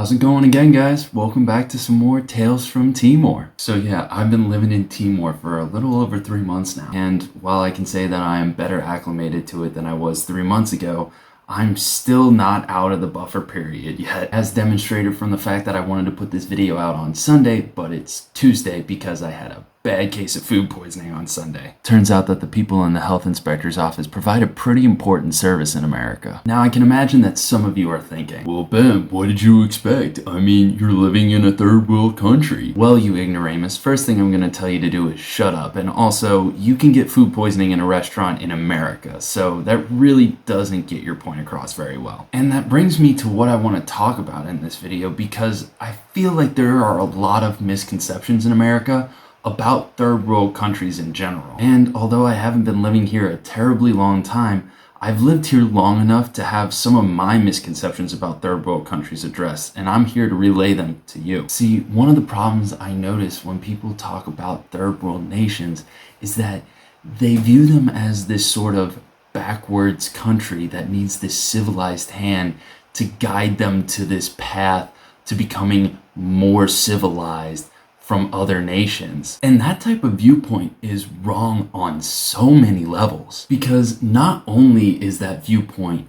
How's it going again, guys? Welcome back to some more Tales from Timor. So yeah, I've been living in Timor for a little over 3 months now. And while I can say that I am better acclimated to it than I was 3 months ago, I'm still not out of the buffer period yet, as demonstrated from the fact that I wanted to put this video out on Sunday, but it's Tuesday because I had a bad case of food poisoning on Sunday. Turns out that the people in the health inspector's office provide a pretty important service in America. Now I can imagine that some of you are thinking, well Ben, what did you expect? I mean, you're living in a third world country. Well, you ignoramus, first thing I'm gonna tell you to do is shut up, and also, you can get food poisoning in a restaurant in America, so that really doesn't get your point across very well. And that brings me to what I want to talk about in this video, because I feel like there are a lot of misconceptions in America about third world countries in general. And although I haven't been living here a terribly long time, I've lived here long enough to have some of my misconceptions about third world countries addressed, and I'm here to relay them to you. See, one of the problems I notice when people talk about third world nations is that they view them as this sort of backwards country that needs this civilized hand to guide them to this path to becoming more civilized from other nations. And that type of viewpoint is wrong on so many levels, because not only is that viewpoint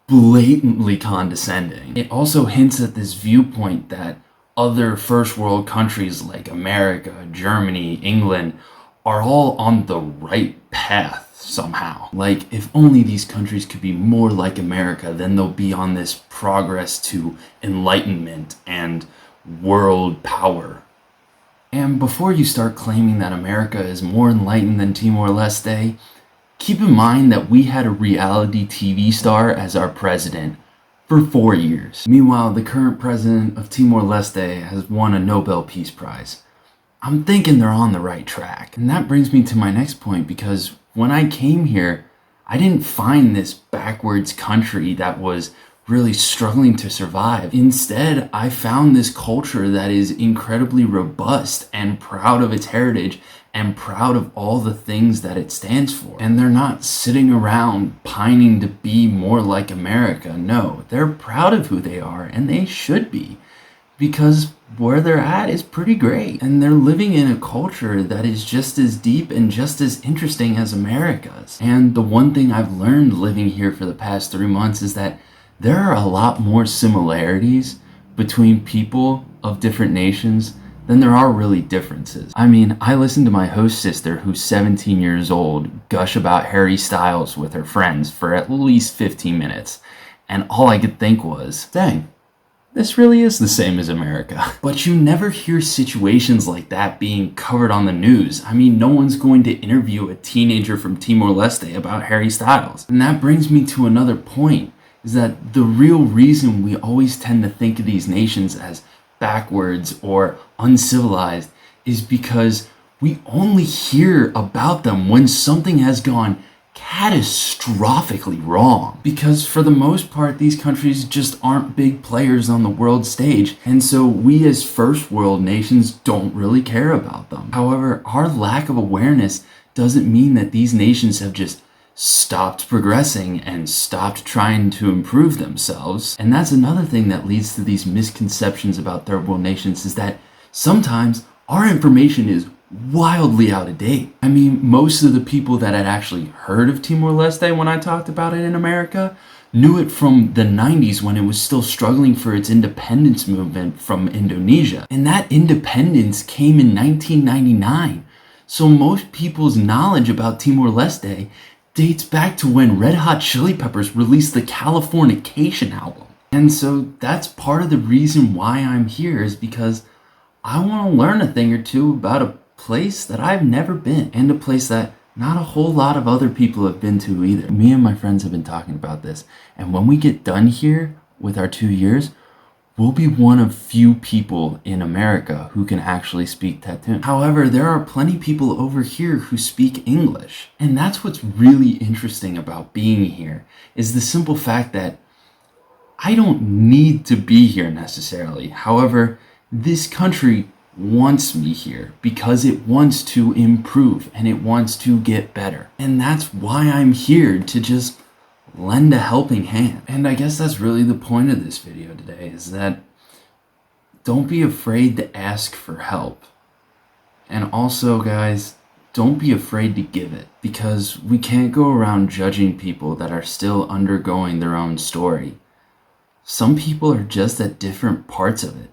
blatantly condescending, it also hints at this viewpoint that other first world countries like America, Germany, England are all on the right path somehow. Like, if only these countries could be more like America, then they'll be on this progress to enlightenment and world power. And before you start claiming that America is more enlightened than Timor-Leste, keep in mind that we had a reality TV star as our president for 4 years. Meanwhile, the current president of Timor-Leste has won a Nobel Peace Prize. I'm thinking they're on the right track. And that brings me to my next point, because when I came here, I didn't find this backwards country that was really struggling to survive. Instead, I found this culture that is incredibly robust and proud of its heritage and proud of all the things that it stands for. And they're not sitting around pining to be more like America. No, they're proud of who they are, and they should be, because where they're at is pretty great. And they're living in a culture that is just as deep and just as interesting as America's. And the one thing I've learned living here for the past 3 months is that there are a lot more similarities between people of different nations than there are really differences. I mean, I listened to my host sister, who's 17 years old, gush about Harry Styles with her friends for at least 15 minutes, and all I could think was, dang, this really is the same as America. But you never hear situations like that being covered on the news. I mean, no one's going to interview a teenager from Timor-Leste about Harry Styles. And that brings me to another point, is that the real reason we always tend to think of these nations as backwards or uncivilized is because we only hear about them when something has gone catastrophically wrong. Because for the most part, these countries just aren't big players on the world stage, and so we as first world nations don't really care about them. However, our lack of awareness doesn't mean that these nations have just stopped progressing and stopped trying to improve themselves. And that's another thing that leads to these misconceptions about third world nations, is that sometimes our information is wildly out of date. I mean, most of the people that had actually heard of Timor-Leste when I talked about it in America knew it from the 90s, when it was still struggling for its independence movement from Indonesia. And that independence came in 1999. So most people's knowledge about Timor-Leste dates back to when Red Hot Chili Peppers released the Californication album. And so that's part of the reason why I'm here, is because I want to learn a thing or two about a place that I've never been, and a place that not a whole lot of other people have been to either. Me and my friends have been talking about this, and when we get done here with our 2 years, we'll be one of few people in America who can actually speak Tattoon. However, there are plenty of people over here who speak English. And that's what's really interesting about being here, is the simple fact that I don't need to be here necessarily. However, this country wants me here because it wants to improve and it wants to get better. And that's why I'm here, to just lend a helping hand. And I guess that's really the point of this video today, is that don't be afraid to ask for help. And also, guys, don't be afraid to give it, because we can't go around judging people that are still undergoing their own story. Some people are just at different parts of it.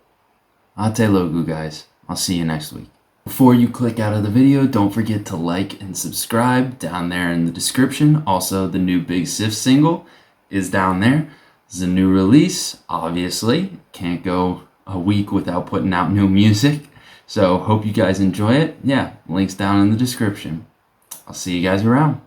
Ate logu, guys. I'll see you next week. Before you click out of the video, don't forget to like and subscribe down there in the description. Also, the new Big Sif single is down there. It's a new release, obviously. Can't go a week without putting out new music. So, hope you guys enjoy it. Yeah, links down in the description. I'll see you guys around.